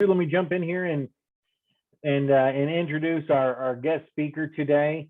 Let me jump in here and introduce our guest speaker today.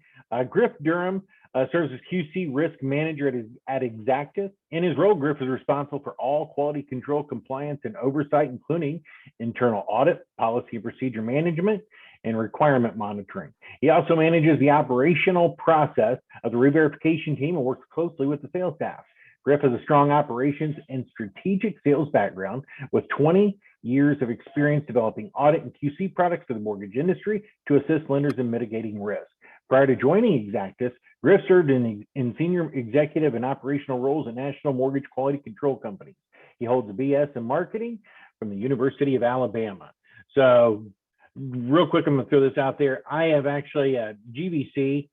Griff Durham serves as QC Risk Manager at Exactus. In his role, Griff is responsible for all quality control, compliance, and oversight, including internal audit, policy and procedure management, and requirement monitoring. He also manages the operational process of the re-verification team and works closely with the sales staff. Griff has a strong operations and strategic sales background with 20 years of experience developing audit and QC products for the mortgage industry to assist lenders in mitigating risk. Prior to joining Exactus, Griff served in senior executive and operational roles at national mortgage quality control companies. He holds a BS in marketing from the University of Alabama. So real quick, I'm gonna throw this out there. I have actually GVC,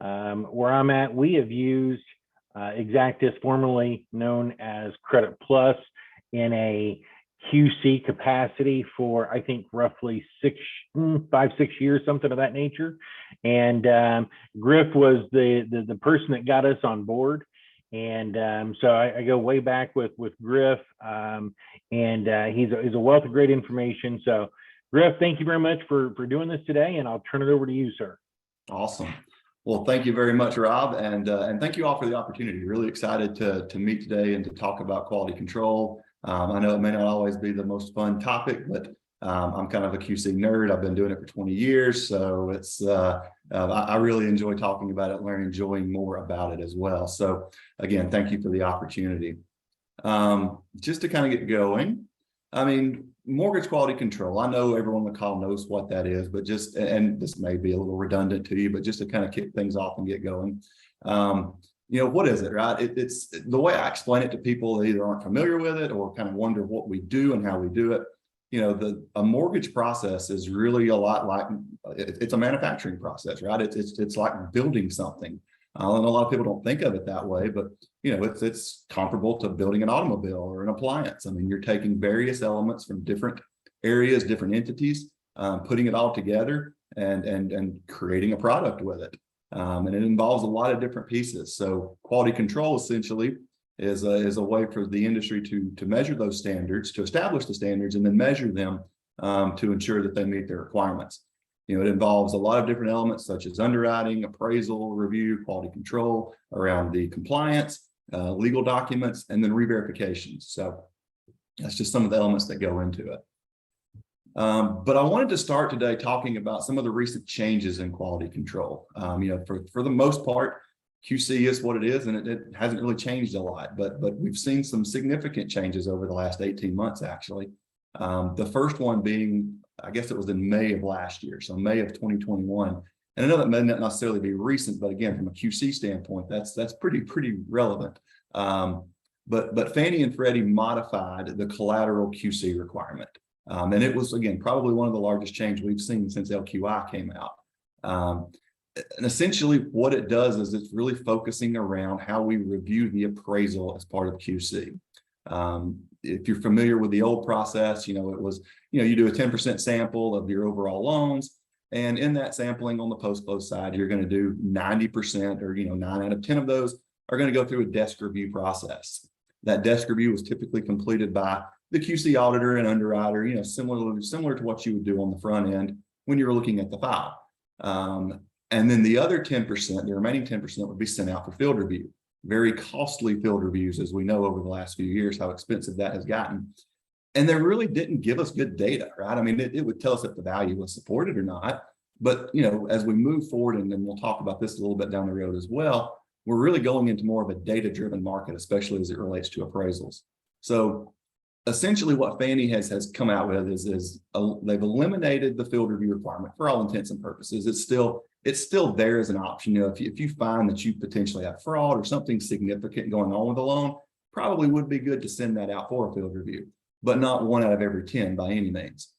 where I'm at, we have used Exactus, formerly known as Credit Plus, in a QC capacity for, I think, roughly 5, 6 years, something of that nature. And Griff was the person that got us on board. And so I go way back with Griff, and he's a wealth of great information. So Griff, thank you very much for doing this today, and I'll turn it over to you, sir. Awesome. Well, thank you very much, Rob, and thank you all for the opportunity. Really excited to meet today and to talk about quality control. I know it may not always be the most fun topic, but I'm kind of a QC nerd. I've been doing it for 20 years, so it's I really enjoy talking about it, enjoying more about it as well. So again, thank you for the opportunity. Just to kind of get going, I mean, mortgage quality control, I know everyone on the call knows what that is, but just, and this may be a little redundant to you, but just to kind of kick things off and get going. What is it, right? It's the way I explain it to people that either aren't familiar with it or kind of wonder what we do and how we do it. A mortgage process is really a lot like, it's a manufacturing process, right? It's like building something. And a lot of people don't think of it that way, but it's comparable to building an automobile or an appliance. I mean, you're taking various elements from different areas, different entities, putting it all together and creating a product with it. And it involves a lot of different pieces. So quality control essentially is a way for the industry to measure those standards, to establish the standards, and then measure them to ensure that they meet their requirements. It involves a lot of different elements such as underwriting, appraisal, review, quality control around the compliance, legal documents, and then re-verifications. So that's just some of the elements that go into it. But I wanted to start today talking about some of the recent changes in quality control. For the most part, QC is what it is, and it hasn't really changed a lot, but we've seen some significant changes over the last 18 months, actually. The first one being, I guess it was in May of last year, so May of 2021. And I know that may not necessarily be recent, but again, from a QC standpoint, that's pretty relevant. But Fannie and Freddie modified the collateral QC requirement. And it was, again, probably one of the largest changes we've seen since LQI came out. And essentially what it does is it's really focusing around how we review the appraisal as part of QC. If you're familiar with the old process, it was, you do a 10% sample of your overall loans. And in that sampling on the post-close side, you're going to do 90% or, 9 out of 10 of those are going to go through a desk review process. That desk review was typically completed by the QC auditor and underwriter, similar to what you would do on the front end when you're looking at the file. And then the other 10%, the remaining 10% would be sent out for field review. Very costly field reviews, as we know over the last few years, how expensive that has gotten. And they really didn't give us good data, right? I mean, it would tell us if the value was supported or not. But, as we move forward, and then we'll talk about this a little bit down the road as well, we're really going into more of a data-driven market, especially as it relates to appraisals. So essentially what Fannie has come out with is they've eliminated the field review requirement for all intents and purposes. It's still there as an option. If you find that you potentially have fraud or something significant going on with a loan, probably would be good to send that out for a field review, but not 1 out of every 10 by any means.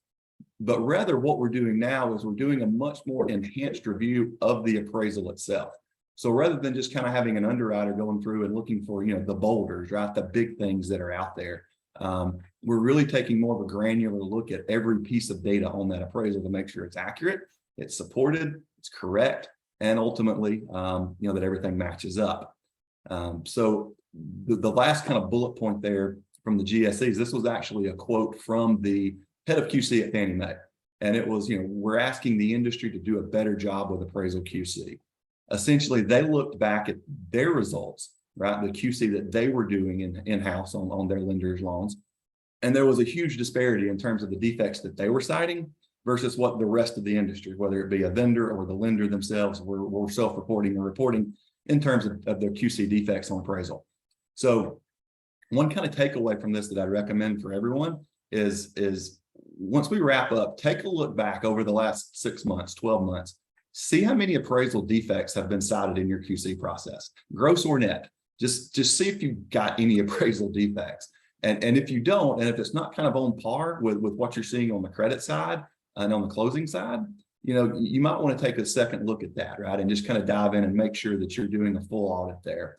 But rather what we're doing now is we're doing a much more enhanced review of the appraisal itself. So rather than just kind of having an underwriter going through and looking for, the boulders, right, the big things that are out there, we're really taking more of a granular look at every piece of data on that appraisal to make sure it's accurate, it's supported, it's correct, and ultimately, that everything matches up. So the last kind of bullet point there from the GSEs, this was actually a quote from the head of QC at Fannie Mae. And it was, we're asking the industry to do a better job with appraisal QC. Essentially, they looked back at their results, right? The QC that they were doing in-house on their lenders' loans. And there was a huge disparity in terms of the defects that they were citing versus what the rest of the industry, whether it be a vendor or the lender themselves, were self-reporting or reporting in terms of their QC defects on appraisal. So one kind of takeaway from this that I'd recommend for everyone is once we wrap up, take a look back over the last 6 months, 12 months, see how many appraisal defects have been cited in your QC process, gross or net. Just see if you've got any appraisal defects. And if you don't, and if it's not kind of on par with what you're seeing on the credit side and on the closing side, you might want to take a second look at that, right? And just kind of dive in and make sure that you're doing a full audit there.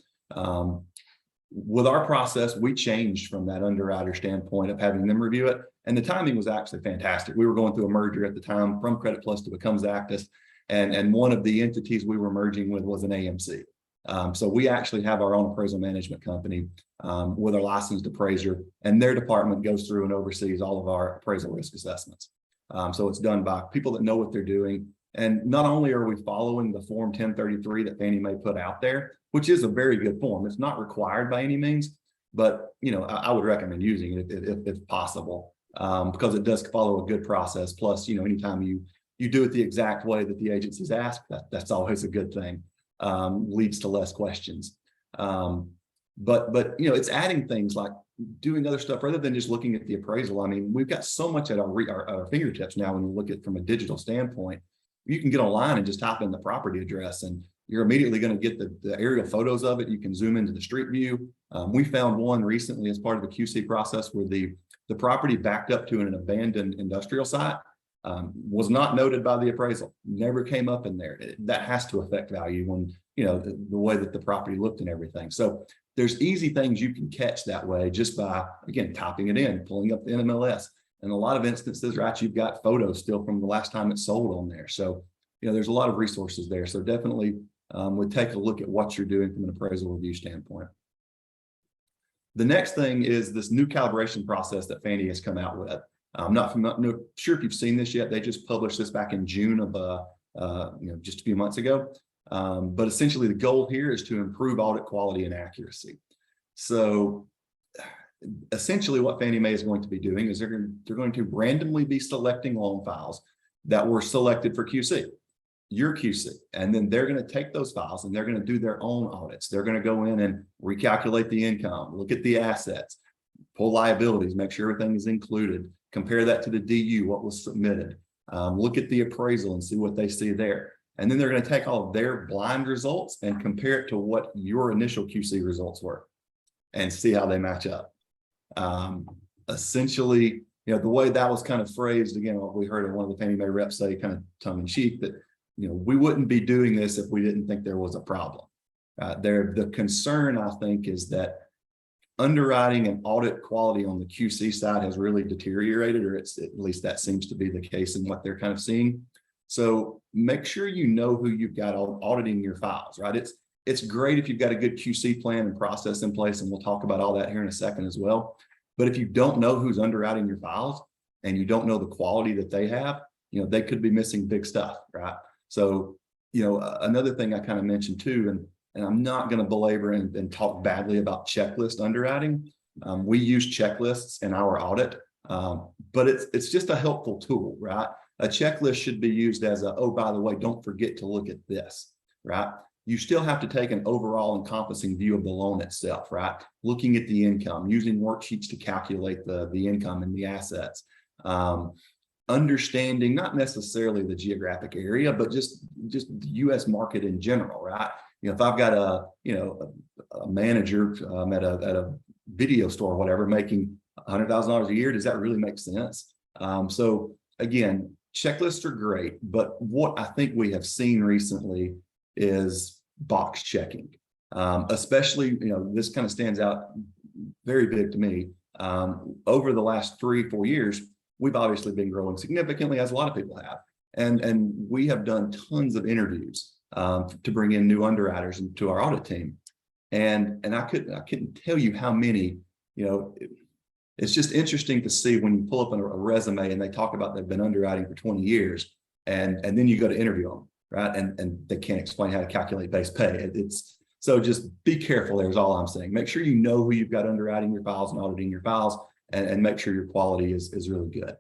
With our process, we changed from that underwriter standpoint of having them review it. And the timing was actually fantastic. We were going through a merger at the time from Credit Plus to become Zactus. And one of the entities we were merging with was an AMC. So we actually have our own appraisal management company with our licensed appraiser, and their department goes through and oversees all of our appraisal risk assessments. So it's done by people that know what they're doing. And not only are we following the Form 1033 that Fannie Mae put out there, which is a very good form. It's not required by any means, but I would recommend using it if possible, because it does follow a good process. Plus, anytime you do it the exact way that the agencies ask, that's always a good thing. Leads to less questions. But it's adding things like doing other stuff rather than just looking at the appraisal. I mean, we've got so much at our fingertips now when you look at it from a digital standpoint. You can get online and just type in the property address, and you're immediately going to get the aerial photos of it. You can zoom into the street view. We found one recently as part of the QC process where the property backed up to an abandoned industrial site. Was not noted by the appraisal, never came up in there. That has to affect value when, the way that the property looked and everything. So there's easy things you can catch that way just by, again, typing it in, pulling up the NMLS. And a lot of instances, right, you've got photos still from the last time it's sold on there. So, there's a lot of resources there. So definitely would take a look at what you're doing from an appraisal review standpoint. The next thing is this new calibration process that Fannie has come out with. I'm not sure if you've seen this yet. They just published this back in June of just a few months ago. But essentially the goal here is to improve audit quality and accuracy. So essentially what Fannie Mae is going to be doing is they're going to randomly be selecting loan files that were selected for QC, your QC, and then they're going to take those files and they're going to do their own audits. They're going to go in and recalculate the income, look at the assets, pull liabilities, make sure everything is included, compare that to the DU, what was submitted, look at the appraisal and see what they see there. And then they're going to take all of their blind results and compare it to what your initial QC results were and see how they match up. Essentially, the way that was kind of phrased, again, what we heard of one of the Fannie Mae reps say kind of tongue in cheek that, we wouldn't be doing this if we didn't think there was a problem. The concern, I think, is that underwriting and audit quality on the QC side has really deteriorated, or at least that seems to be the case in what they're kind of seeing. So make sure you know who you've got auditing your files, right? It's great if you've got a good QC plan and process in place, and we'll talk about all that here in a second as well. But if you don't know who's underwriting your files and you don't know the quality that they have, they could be missing big stuff, right? So, another thing I kind of mentioned too, and I'm not going to belabor and talk badly about checklist underwriting. We use checklists in our audit, but it's just a helpful tool, right? A checklist should be used as oh, by the way, don't forget to look at this, right? You still have to take an overall encompassing view of the loan itself, right? Looking at the income, using worksheets to calculate the income and the assets. Understanding not necessarily the geographic area, but just the U.S. market in general, right? If I've got a manager at a video store or whatever making $100,000 a year, does that really make sense? So again, checklists are great, but what I think we have seen recently is box checking, especially, this kind of stands out very big to me. Over the last 3-4 years, we've obviously been growing significantly, as a lot of people have, and we have done tons of interviews to bring in new underwriters into our audit team, and I couldn't tell you how many, It's just interesting to see when you pull up a resume and they talk about they've been underwriting for 20 years and then you go to interview them, right? And they can't explain how to calculate base pay. So just be careful there is all I'm saying. Make sure you know who you've got underwriting your files and auditing your files, and make sure your quality is really good.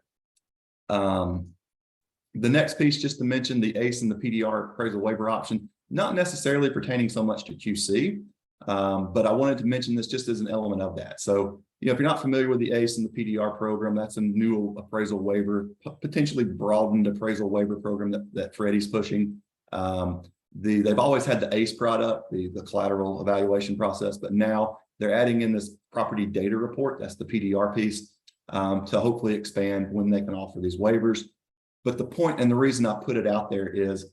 The next piece, just to mention, the ACE and the PDR appraisal waiver option, not necessarily pertaining so much to QC, but I wanted to mention this just as an element of that. So, if you're not familiar with the ACE and the PDR program, that's a new appraisal waiver, potentially broadened appraisal waiver program that Freddie's pushing. They've always had the ACE product, the collateral evaluation process, but now they're adding in this property data report, that's the PDR piece, to hopefully expand when they can offer these waivers. But the point and the reason I put it out there is,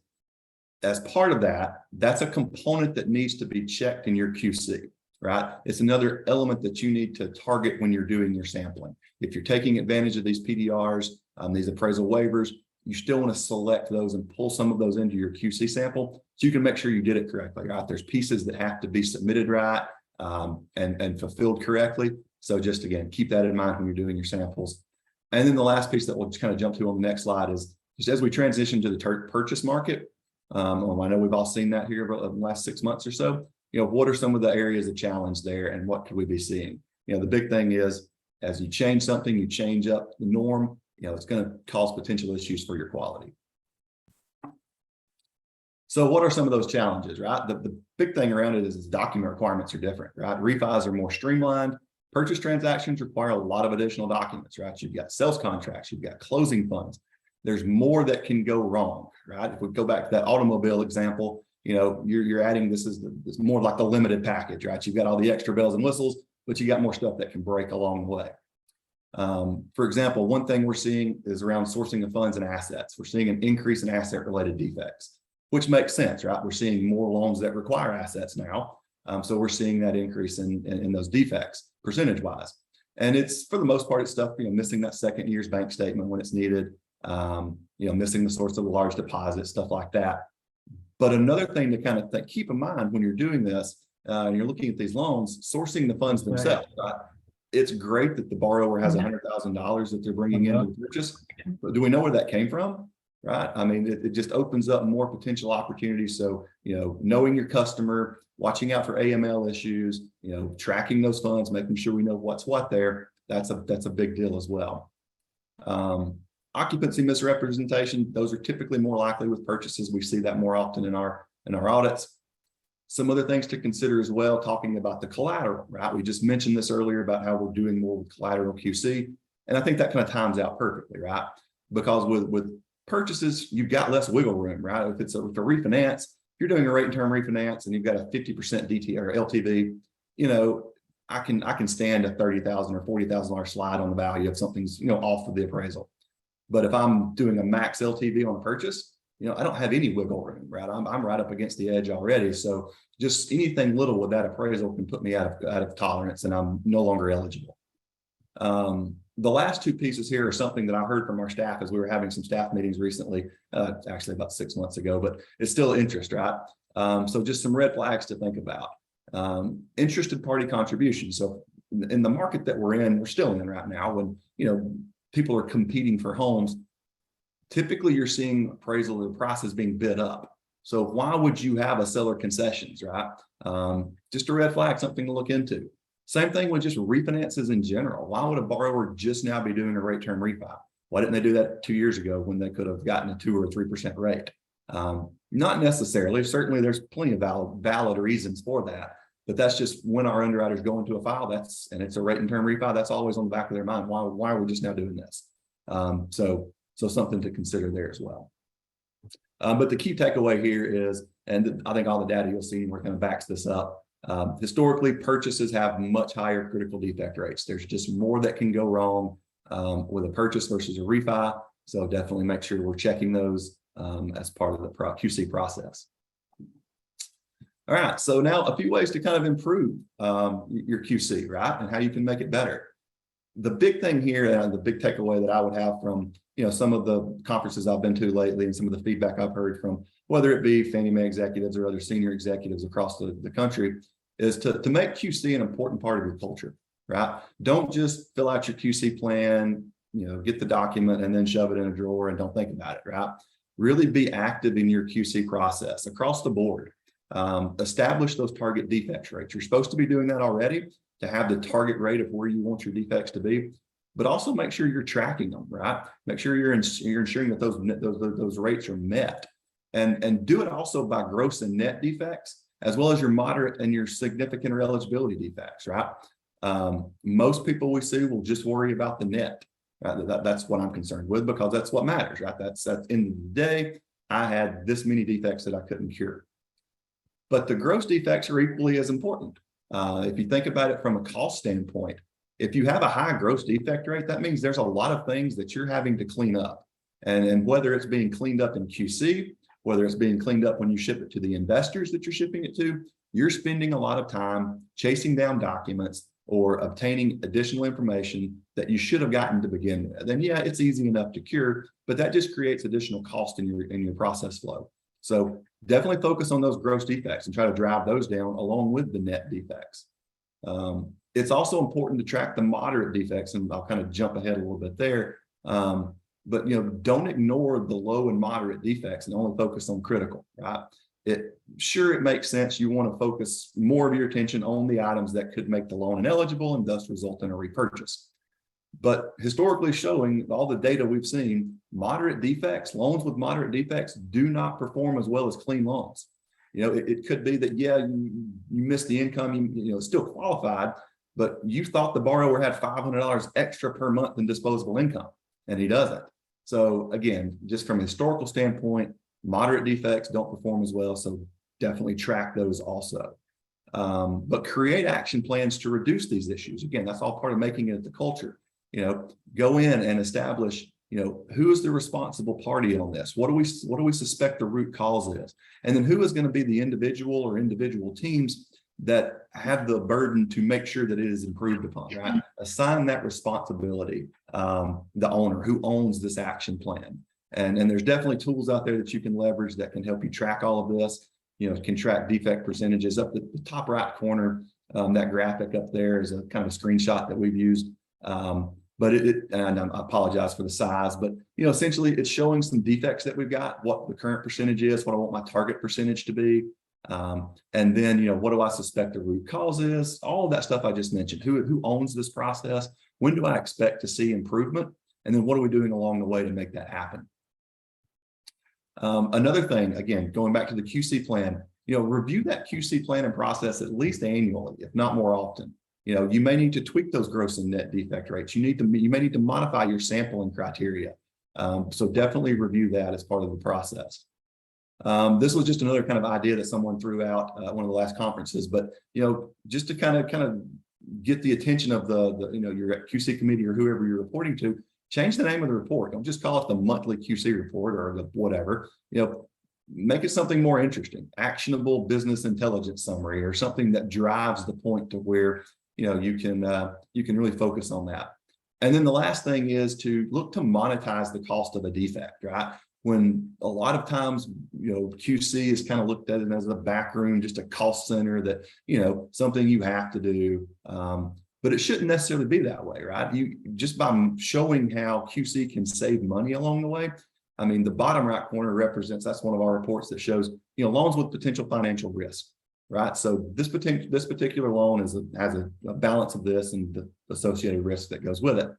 as part of that, that's a component that needs to be checked in your QC, right? It's another element that you need to target when you're doing your sampling. If you're taking advantage of these PDRs, these appraisal waivers, you still want to select those and pull some of those into your QC sample so you can make sure you did it correctly, right? There's pieces that have to be submitted right and fulfilled correctly. So just again, keep that in mind when you're doing your samples. And then the last piece that we'll just kind of jump to on the next slide is just as we transition to the purchase market. I know we've all seen that here over the last 6 months or so. What are some of the areas of challenge there, and what could we be seeing? The big thing is, as you change something, you change up the norm. It's going to cause potential issues for your quality. So what are some of those challenges, right? The big thing around it is document requirements are different, right? Refis are more streamlined. Purchase transactions require a lot of additional documents, right? You've got sales contracts, you've got closing funds. There's more that can go wrong, right? If we go back to that automobile example, you're adding this more like the limited package, right? You've got all the extra bells and whistles, but you got more stuff that can break along the way. For example, one thing we're seeing is around sourcing of funds and assets. We're seeing an increase in asset-related defects, which makes sense, right? We're seeing more loans that require assets now. So we're seeing that increase in those defects percentage-wise. And it's, for the most part, it's stuff, missing that second year's bank statement when it's needed, missing the source of the large deposit, stuff like that. But another thing to kind of keep in mind when you're doing this, and you're looking at these loans, sourcing the funds themselves, right? It's great that the borrower has $100,000 that they're bringing into the purchase, but do we know where that came from? Right? I mean, it just opens up more potential opportunities. So, knowing your customer, watching out for AML issues, tracking those funds, making sure we know what's what there, that's a big deal as well. Occupancy misrepresentation, those are typically more likely with purchases. We see that more often in our audits. Some other things to consider as well, talking about the collateral, right? We just mentioned this earlier about how we're doing more with collateral QC. And I think that kind of times out perfectly, right? Because with purchases, you've got less wiggle room, right? If it's a refinance, if you're doing a rate and term refinance and you've got a 50% DT or LTV, I can stand a $30,000 or $40,000 slide on the value if something's, off of the appraisal. But if I'm doing a max LTV on a purchase, I don't have any wiggle room, right? I'm right up against the edge already. So just anything little with that appraisal can put me out of tolerance, and I'm no longer eligible. The last two pieces here are something that I heard from our staff as we were having some staff meetings recently, actually about 6 months ago, but it's still interest, right? So just some red flags to think about. Interested party contributions. So in the market that we're still in right now, when, people are competing for homes, typically you're seeing appraisal of the prices being bid up. So why would you have a seller concessions, right? Just a red flag, something to look into. Same thing with just refinances in general. Why would a borrower just now be doing a rate term refi? Why didn't they do that 2 years ago when they could have gotten a 2 or 3% rate? Not necessarily. Certainly there's plenty of valid reasons for that. But that's just when our underwriters go into a file, and it's a rate and term refi, that's always on the back of their mind. Why are we just now doing this? So something to consider there as well. But the key takeaway here is, and I think all the data you'll see kind of backs this up, historically purchases have much higher critical defect rates. There's just more that can go wrong with a purchase versus a refi. So definitely make sure we're checking those as part of the QC process. All right, so now a few ways to kind of improve your QC, right? And how you can make it better. The big thing here, and the big takeaway that I would have from some of the conferences I've been to lately and some of the feedback I've heard from whether it be Fannie Mae executives or other senior executives across the country, is to make QC an important part of your culture. right? Don't just fill out your QC plan, get the document and then shove it in a drawer and don't think about it, right? Really be active in your QC process across the board. Establish those target defects rates. You're supposed to be doing that already to have the target rate of where you want your defects to be, but also make sure you're tracking them, right? Make sure you're ensuring that those rates are met, and do it also by gross and net defects, as well as your moderate and your significant or eligibility defects, right? Most people we see will just worry about the net. Right? That's what I'm concerned with, because that's what matters, right? That's at the end of the day, I had this many defects that I couldn't cure. But the gross defects are equally as important. If you think about it from a cost standpoint, if you have a high gross defect rate, that means there's a lot of things that you're having to clean up. And whether it's being cleaned up in QC, whether it's being cleaned up when you ship it to the investors that you're shipping it to, you're spending a lot of time chasing down documents or obtaining additional information that you should have gotten to begin with. Then yeah, it's easy enough to cure, but that just creates additional cost in your process flow. So definitely focus on those gross defects and try to drive those down along with the net defects. It's also important to track the moderate defects, and I'll kind of jump ahead a little bit there. But don't ignore the low and moderate defects and only focus on critical, right? It makes sense. You want to focus more of your attention on the items that could make the loan ineligible and thus result in a repurchase. But historically showing all the data we've seen, moderate defects, loans with moderate defects do not perform as well as clean loans. It could be that, yeah, you missed the income, still qualified, but you thought the borrower had $500 extra per month in disposable income, and he doesn't. So again, just from a historical standpoint, moderate defects don't perform as well. So definitely track those also. But create action plans to reduce these issues. Again, that's all part of making it the culture. Go in and establish, who is the responsible party on this? What do we suspect the root cause is? And then who is going to be the individual or individual teams that have the burden to make sure that it is improved upon, right? Assign that responsibility, the owner who owns this action plan. And there's definitely tools out there that you can leverage that can help you track all of this. Can track defect percentages up at the top right corner. That graphic up there is a kind of a screenshot that we've used. But and I apologize for the size, but essentially it's showing some defects that we've got, what the current percentage is, what I want my target percentage to be. And then, what do I suspect the root cause is? All of that stuff I just mentioned. Who owns this process? When do I expect to see improvement? And then what are we doing along the way to make that happen? Another thing, again, going back to the QC plan, review that QC plan and process at least annually, if not more often. You may need to tweak those gross and net defect rates. You may need to modify your sampling criteria. So definitely review that as part of the process. This was just another kind of idea that someone threw out at one of the last conferences, but just to kind of get the attention of your QC committee or whoever you're reporting to, change the name of the report. Don't just call it the monthly QC report or the whatever. Make it something more interesting, actionable business intelligence summary, or something that drives the point to where you can really focus on that. And then the last thing is to look to monetize the cost of a defect, right? When a lot of times, QC is kind of looked at it as a back room, just a cost center that, something you have to do. But it shouldn't necessarily be that way, right? Just by showing how QC can save money along the way. I mean, the bottom right corner represents, that's one of our reports that shows, loans with potential financial risk, right? So this particular loan has a balance of this and the associated risk that goes with it.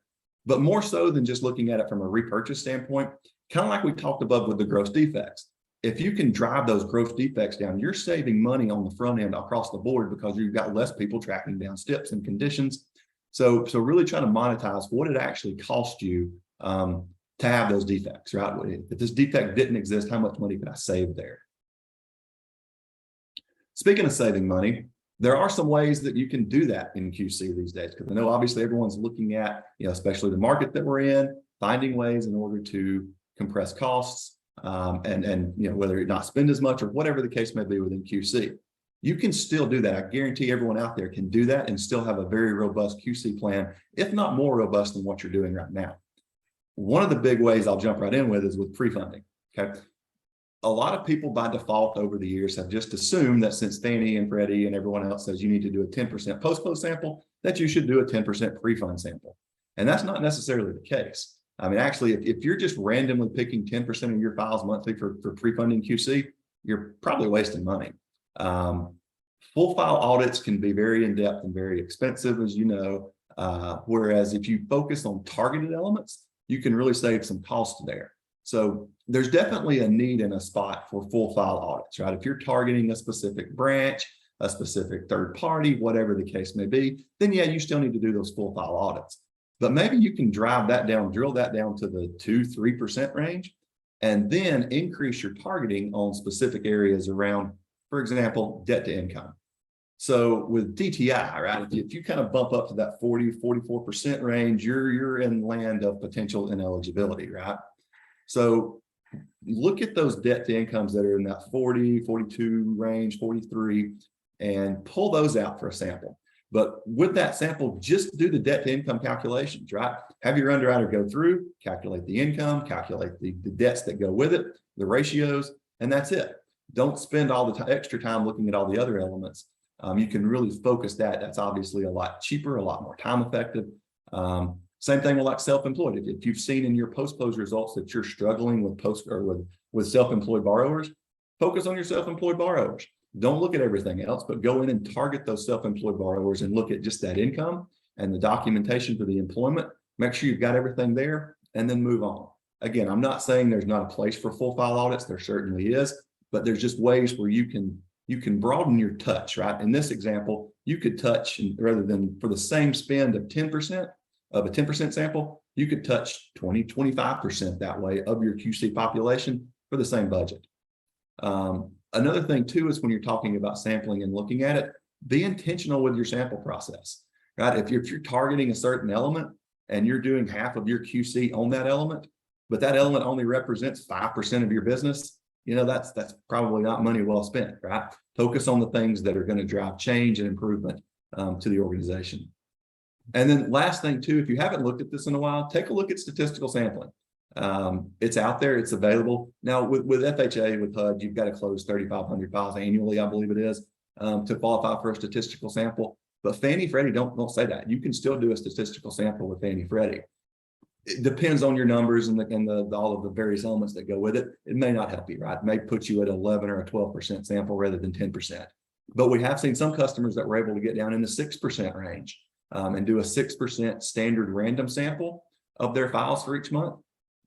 But more so than just looking at it from a repurchase standpoint, kind of like we talked above with the gross defects. If you can drive those gross defects down, you're saving money on the front end across the board because you've got less people tracking down steps and conditions. So really trying to monetize what it actually cost you to have those defects, right? If this defect didn't exist, how much money could I save there? Speaking of saving money, there are some ways that you can do that in QC these days, because I know obviously everyone's looking at, especially the market that we're in, finding ways in order to compress costs and whether not spend as much or whatever the case may be within QC. You can still do that. I guarantee everyone out there can do that and still have a very robust QC plan, if not more robust than what you're doing right now. One of the big ways I'll jump right in with is with pre-funding. Okay. a lot of people by default over the years have just assumed that since Fannie and Freddie and everyone else says you need to do a 10% post-close sample, that you should do a 10% pre-fund sample. And that's not necessarily the case. I mean, actually, if you're just randomly picking 10% of your files monthly for pre-funding QC, you're probably wasting money. Full file audits can be very in-depth and very expensive, as you know, whereas if you focus on targeted elements, you can really save some cost there. So there's definitely a need and a spot for full file audits, right? If you're targeting a specific branch, a specific third party, whatever the case may be, then yeah, you still need to do those full file audits. But maybe you can drive that down, drill that down to the 2-3% range, and then increase your targeting on specific areas around, for example, debt to income. So with DTI, right, if you kind of bump up to that 40-44% range, you're in land of potential ineligibility, right? So look at those debt to incomes that are in that 40, 42 range, 43, and pull those out for a sample. But with that sample, just do the debt to income calculations, right? Have your underwriter go through, calculate the income, calculate the debts that go with it, the ratios, and that's it. Don't spend all the extra time looking at all the other elements. You can really focus that. That's obviously a lot cheaper, a lot more time effective. Same thing with like self-employed. If you've seen in your post-close results that you're struggling with self-employed borrowers, focus on your self-employed borrowers. Don't look at everything else, but go in and target those self-employed borrowers and look at just that income and the documentation for the employment. Make sure you've got everything there and then move on. Again, I'm not saying there's not a place for full file audits. There certainly is, but there's just ways where you can broaden your touch, right? In this example, you could touch, and rather than for the same spend of 10% of a 10% sample, you could touch 20-25% that way of your QC population for the same budget. Another thing too is when you're talking about sampling and looking at it, be intentional with your sample process, right? If you're targeting a certain element and you're doing half of your QC on that element, but that element only represents 5% of your business, you know, that's probably not money well spent, right? Focus on the things that are going to drive change and improvement to the organization. And then last thing too, if you haven't looked at this in a while, take a look at statistical sampling. It's out there, it's available. Now with FHA, with HUD, you've got to close 3,500 files annually, I believe it is, to qualify for a statistical sample. But Fannie Freddie don't say that. You can still do a statistical sample with Fannie Freddie. It depends on your numbers and all of the various elements that go with it. It may not help you, right? It may put you at 11 or a 12% sample rather than 10%. But we have seen some customers that were able to get down in the 6% range and do a 6% standard random sample of their files for each month.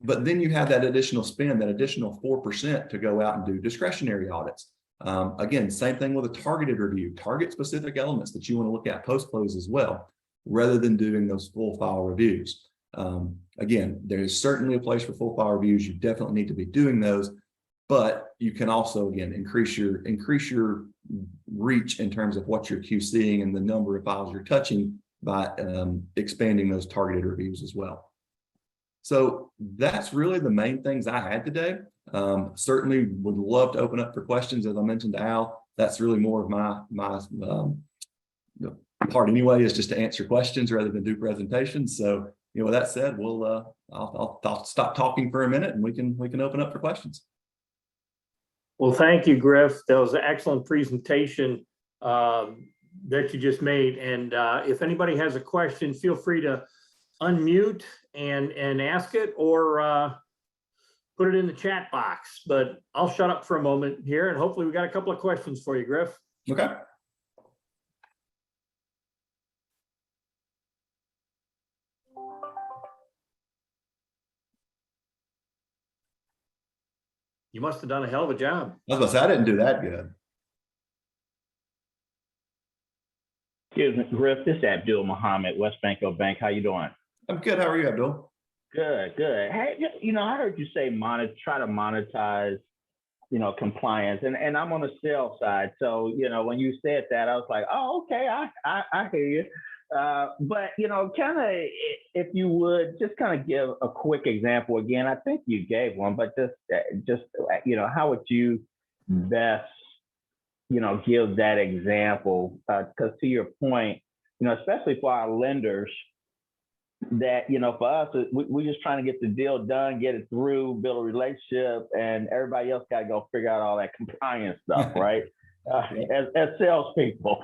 But then you have that additional spend, that additional 4% to go out and do discretionary audits. Again, same thing with a targeted review, target specific elements that you want to look at post-close as well, rather than doing those full file reviews. Again, there is certainly a place for full file reviews. You definitely need to be doing those, but you can also, again, increase your reach in terms of what you're QCing and the number of files you're touching by expanding those targeted reviews as well. So that's really the main things I had today. Certainly would love to open up for questions. As I mentioned to Al, that's really more of my part anyway, is just to answer questions rather than do presentations. So, you know, with that said, I'll stop talking for a minute and we can open up for questions. Well, thank you, Griff. That was an excellent presentation that you just made. And if anybody has a question, feel free to unmute and ask it, or put it in the chat box. But I'll shut up for a moment here, and hopefully we got a couple of questions for you, Griff. Okay. You must have done a hell of a job. I was about to say, I didn't do that good. Excuse me, Griff, this is Abdul Muhammad, West Banco Bank. How you doing? I'm good. How are you, Abdul? Good, good. Hey, you know, I heard you say try to monetize, you know, compliance, and I'm on the sales side. So, you know, when you said that, I was like, oh, okay, I hear you. But, you know, kind of, if you would just kind of give a quick example again. I think you gave one, but just you know, how would you best, you know, give that example? Because to your point, you know, especially for our lenders, that, for us, we're just trying to get the deal done, get it through, build a relationship, and everybody else got to go figure out all that compliance stuff, right? As salespeople,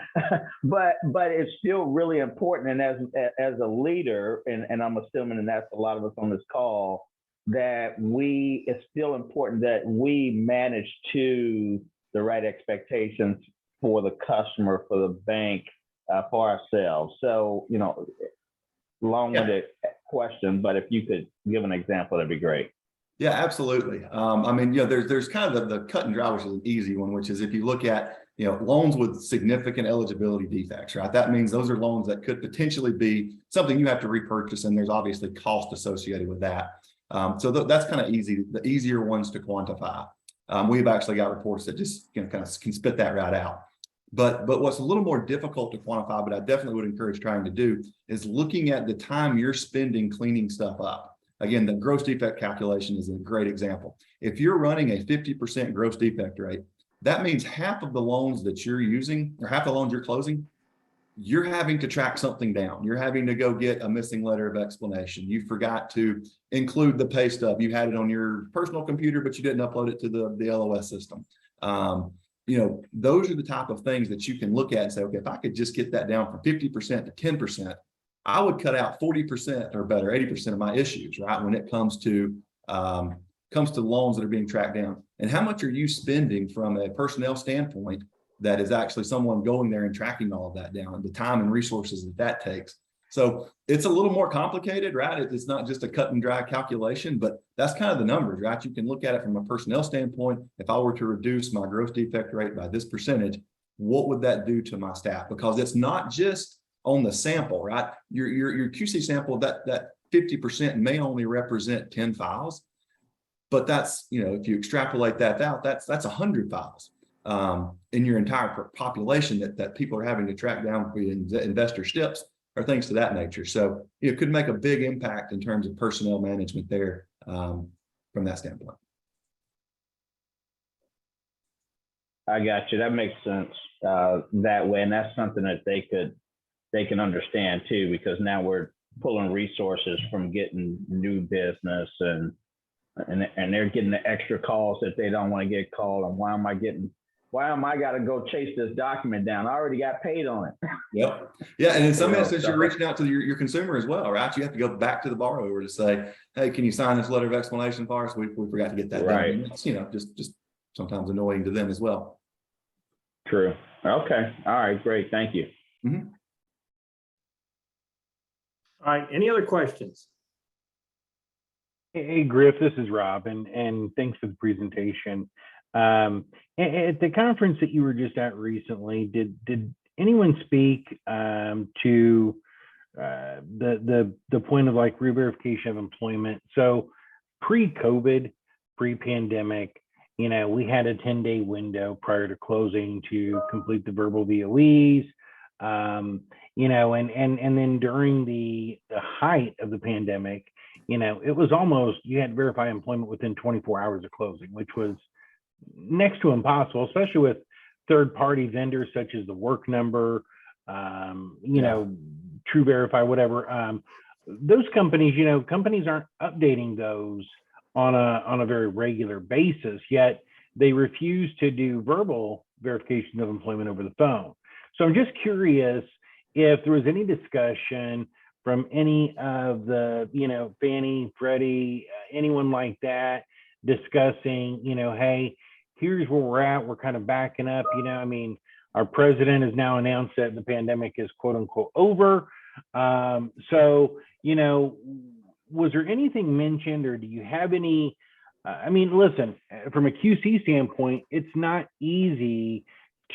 but it's still really important. And as a leader, and I'm assuming, and that's a lot of us on this call, that it's still important that we manage to the right expectations for the customer, for the bank, for ourselves. So, long-winded question, but if you could give an example, that'd be great. Yeah, absolutely. I mean, there's kind of the cut and dry, which is an easy one, which is if you look at, loans with significant eligibility defects, right? That means those are loans that could potentially be something you have to repurchase, and there's obviously cost associated with that. So that's kind of easy, the easier ones to quantify. We've actually got reports that just kind of can spit that right out. But what's a little more difficult to quantify, but I definitely would encourage trying to do, is looking at the time you're spending cleaning stuff up. Again, the gross defect calculation is a great example. If you're running a 50% gross defect rate, that means half of the loans that you're using, or half the loans you're closing, you're having to track something down. You're having to go get a missing letter of explanation. You forgot to include the pay stub. You had it on your personal computer, but you didn't upload it to the LOS system. Those are the type of things that you can look at and say, okay, if I could just get that down from 50% to 10%, I would cut out 40% or better, 80% of my issues, right? When it comes to loans that are being tracked down. And how much are you spending from a personnel standpoint that is actually someone going there and tracking all of that down, the time and resources that takes. So it's a little more complicated, right? It's not just a cut and dry calculation, but that's kind of the numbers, right? You can look at it from a personnel standpoint. If I were to reduce my gross defect rate by this percentage, what would that do to my staff? Because it's not just on the sample, right? Your QC sample, that 50% may only represent 10 files, but that's, if you extrapolate that out, that's 100 files in your entire population that people are having to track down for investor steps or things to that nature. So it could make a big impact in terms of personnel management there from that standpoint. I got you. That makes sense that way, and that's something that they can understand too, because now we're pulling resources from getting new business, and they're getting the extra calls that they don't want to get called. And why am I got to go chase this document down? I already got paid on it. Yep. Yeah. And in some instances, you're reaching out to your consumer as well, right? You have to go back to the borrower to say, hey, can you sign this letter of explanation for us? We forgot to get that done. And it's, just sometimes annoying to them as well. True. Okay. All right. Great. Thank you. Mm-hmm. All right. Any other questions? Hey, Griff, this is Rob, and thanks for the presentation. At the conference that you were just at recently, did anyone speak to the point of like re-verification of employment? So pre-COVID, pre-pandemic, we had a 10-day window prior to closing to complete the verbal VOEs, and then during the height of the pandemic, it was almost, you had to verify employment within 24 hours of closing, which was next to impossible, especially with third-party vendors such as the Work Number, True Verify, whatever. Those companies, companies aren't updating those on a very regular basis, yet they refuse to do verbal verification of employment over the phone. So I'm just curious if there was any discussion from any of the, Fannie, Freddie, anyone like that, discussing, hey, here's where we're at. We're kind of backing up. Our president has now announced that the pandemic is quote unquote over. So, was there anything mentioned, or do you have any? Listen, from a QC standpoint, it's not easy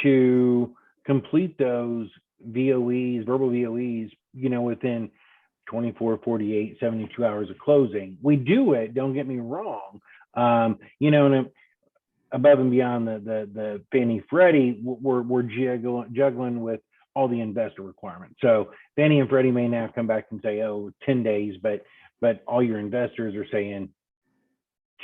to complete those VOEs, verbal VOEs, within 24, 48, 72 hours of closing. We do it, don't get me wrong. And above and beyond the Fannie Freddie, we're juggling with all the investor requirements. So Fannie and Freddie may now come back and say, 10 days, but all your investors are saying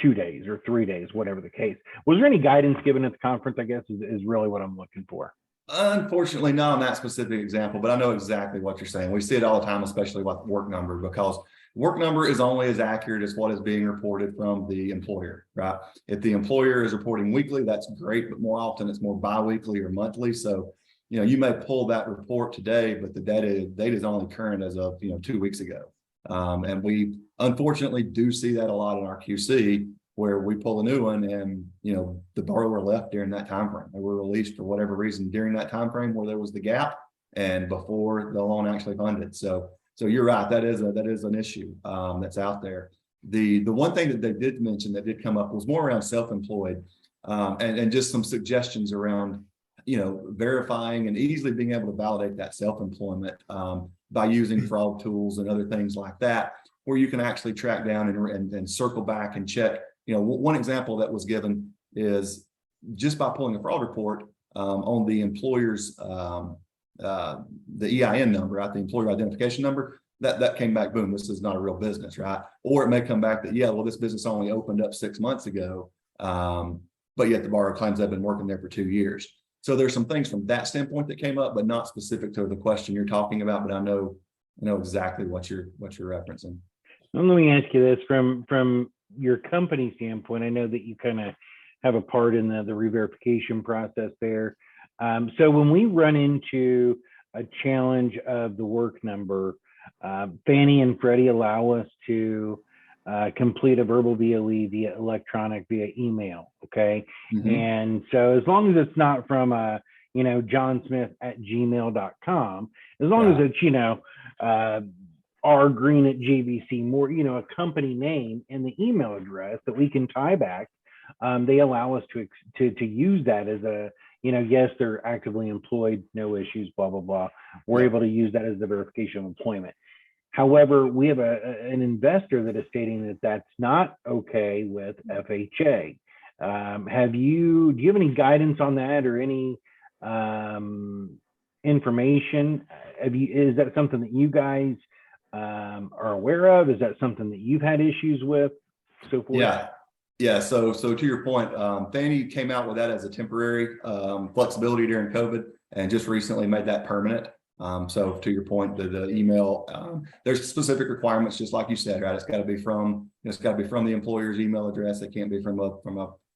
2 days or 3 days, whatever the case. Was there any guidance given at the conference, I guess, is really what I'm looking for. Unfortunately, not on that specific example, but I know exactly what you're saying. We see it all the time, especially with work number, because work number is only as accurate as what is being reported from the employer, right? If the employer is reporting weekly, that's great, but more often it's more biweekly or monthly. So, you may pull that report today, but the data is only current as of, 2 weeks ago. And we unfortunately do see that a lot in our QC, where we pull a new one and, the borrower left during that time frame. They were released for whatever reason during that time frame where there was the gap and before the loan actually funded. So you're right. That is an issue that's out there. The one thing that they did mention that did come up was more around self-employed and just some suggestions around, verifying and easily being able to validate that self-employment by using fraud tools and other things like that, where you can actually track down and circle back and check. One example that was given is just by pulling a fraud report on the employer's the EIN number, right? The employer identification number, that came back, boom, this is not a real business, right? Or it may come back that, yeah, well, this business only opened up 6 months ago, but yet the borrower claims they've been working there for 2 years. So there's some things from that standpoint that came up, but not specific to the question you're talking about. But I know exactly what you're referencing. Well, let me ask you this from your company standpoint. I know that you kind of have a part in the re-verification process there. So when we run into a challenge of the work number, Fannie and Freddie allow us to complete a verbal VOE via electronic, via email. Okay. Mm-hmm. And so as long as it's not from, johnsmith@gmail.com, as long as it's, rgreen@jvc, more, a company name and the email address that we can tie back, they allow us to use that as a, yes, they're actively employed, no issues, blah, blah, blah. We're able to use that as the verification of employment. However, we have an investor that is stating that that's not okay with FHA. Do you have any guidance on that or any information? Is that something that you guys are aware of? Is that something that you've had issues with? So forth? Yeah. So to your point, Fannie came out with that as a temporary flexibility during COVID, and just recently made that permanent. So to your point, the email, there's specific requirements, just like you said, right? It's got to be from the employer's email address. It can't be from a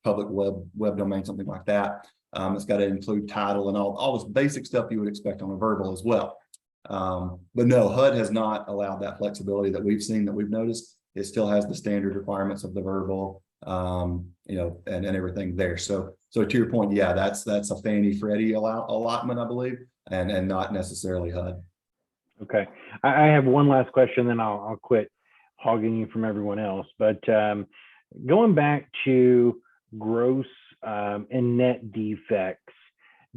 public web domain, something like that. It's got to include title and all this basic stuff you would expect on a verbal as well. But no, HUD has not allowed that flexibility that we've seen, that we've noticed. It still has the standard requirements of the verbal, and everything there. So to your point, yeah, that's a Fannie Freddie allotment, I believe, and not necessarily HUD. Okay. I have one last question, then I'll quit hogging you from everyone else. But going back to gross and net defects,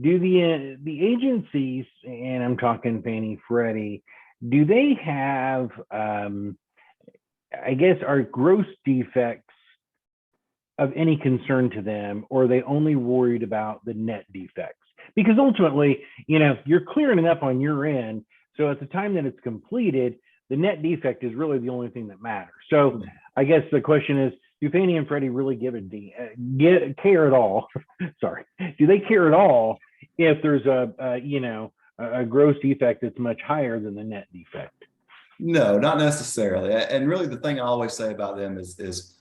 do the agencies, and I'm talking Fannie Freddie, do they have, I guess, are gross defects of any concern to them, or are they only worried about the net defects? Because ultimately, you're clearing enough on your end, so at the time that it's completed, the net defect is really the only thing that matters. So I guess the question is, do Fannie and Freddie really care at all? Sorry, do they care at all if there's a gross defect that's much higher than the net defect? No, not necessarily. And really, the thing I always say about them is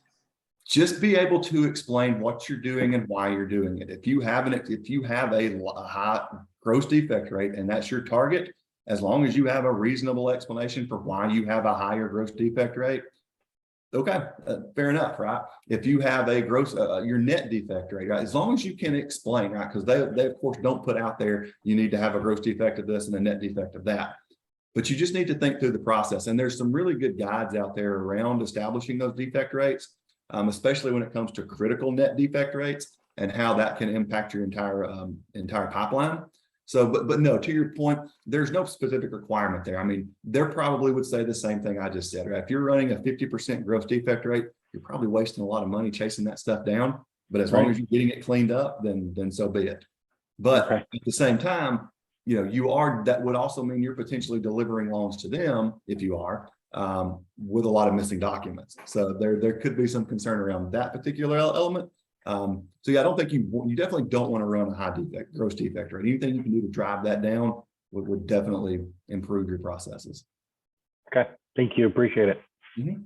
just be able to explain what you're doing and why you're doing it. If you have a high gross defect rate and that's your target, as long as you have a reasonable explanation for why you have a higher gross defect rate, okay, fair enough, right? If you have a gross, your net defect rate, right? As long as you can explain, right? Because they of course don't put out there, you need to have a gross defect of this and a net defect of that. But you just need to think through the process. And there's some really good guides out there around establishing those defect rates, especially when it comes to critical net defect rates and how that can impact your entire pipeline. So, but no, to your point, there's no specific requirement there. I mean, they probably would say the same thing I just said, right? If you're running a 50% gross defect rate, you're probably wasting a lot of money chasing that stuff down. But as long as you're getting it cleaned up, then so be it. But at the same time, that would also mean you're potentially delivering loans to them, if you are, with a lot of missing documents. So there could be some concern around that particular element. So yeah, I don't think you definitely don't want to run a high defect, gross defect rate. Anything you can do to drive that down would definitely improve your processes. Okay, thank you. Appreciate it. Mhm.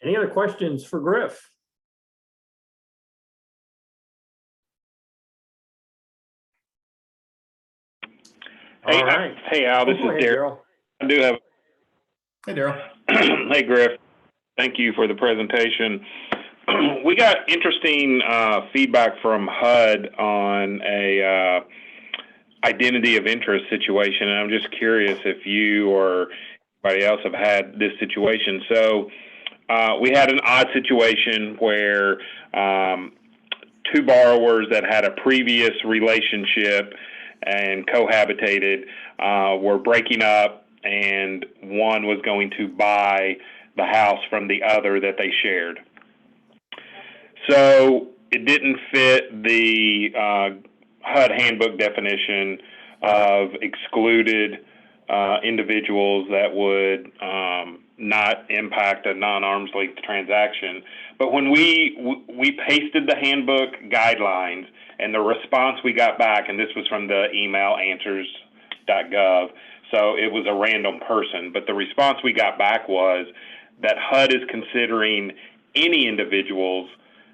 Any other questions for Griff? Hey, All right. hey, Al, this Go is ahead, Daryl. Daryl. I do have. Hey, Daryl. Hey, Griff. Thank you for the presentation. We got interesting feedback from HUD on a identity of interest situation, and I'm just curious if you or anybody else have had this situation. So we had an odd situation where two borrowers that had a previous relationship and cohabitated were breaking up, and one was going to buy the house from the other that they shared. So it didn't fit the HUD handbook definition of excluded individuals that would not impact a non-arm's length transaction. But when we pasted the handbook guidelines, and the response we got back, and this was from the email answers.gov, so it was a random person, but the response we got back was that HUD is considering any individuals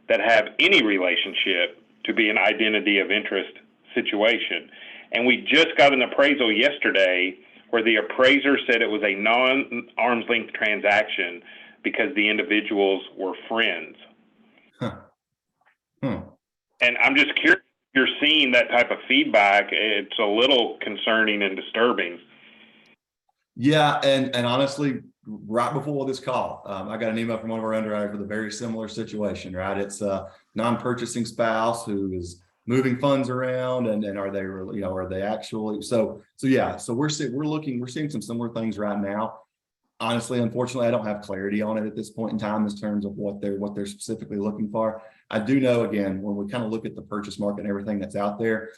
that have any relationship to be an identity of interest situation. And we just got an appraisal yesterday where the appraiser said it was a non-arm's length transaction because the individuals were friends. Huh. Hmm. And I'm just curious if you're seeing that type of feedback. It's a little concerning and disturbing. Yeah, and honestly, right before this call, I got an email from one of our underwriters with a very similar situation, right? It's a non-purchasing spouse who is moving funds around, and are they, are they actually, so yeah, so we're seeing some similar things right now. Honestly, unfortunately, I don't have clarity on it at this point in time in terms of what they're specifically looking for. I do know, again, when we kind of look at the purchase market and everything that's out there,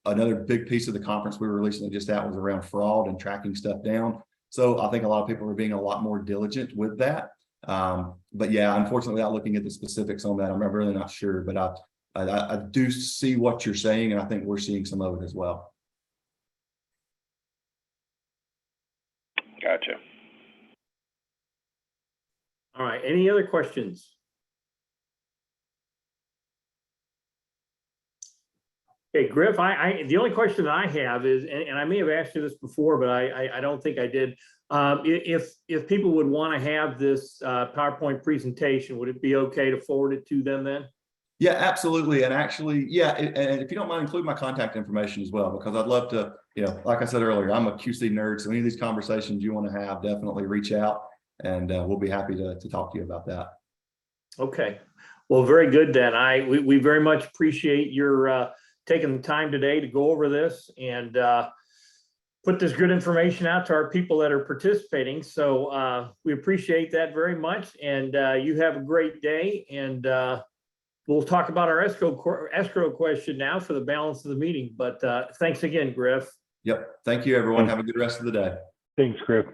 another big piece of the conference we were recently just at was around fraud and tracking stuff down. So I think a lot of people are being a lot more diligent with that. But yeah, unfortunately, without looking at the specifics on that, I'm really not sure. But I do see what you're saying, and I think we're seeing some of it as well. Gotcha. All right. Any other questions? Okay, Griff, the only question that I have is, and I may have asked you this before, but I don't think I did. If people would want to have this PowerPoint presentation, would it be okay to forward it to them then? Yeah, absolutely. And actually, yeah, and if you don't mind, include my contact information as well, because I'd love to, like I said earlier, I'm a QC nerd. So any of these conversations you want to have, definitely reach out, and we'll be happy to talk to you about that. Okay. Well, very good then. We very much appreciate your taking the time today to go over this and put this good information out to our people that are participating. So we appreciate that very much. And you have a great day. And we'll talk about our escrow question now for the balance of the meeting. But thanks again, Griff. Yep. Thank you, everyone. Have a good rest of the day. Thanks, Griff.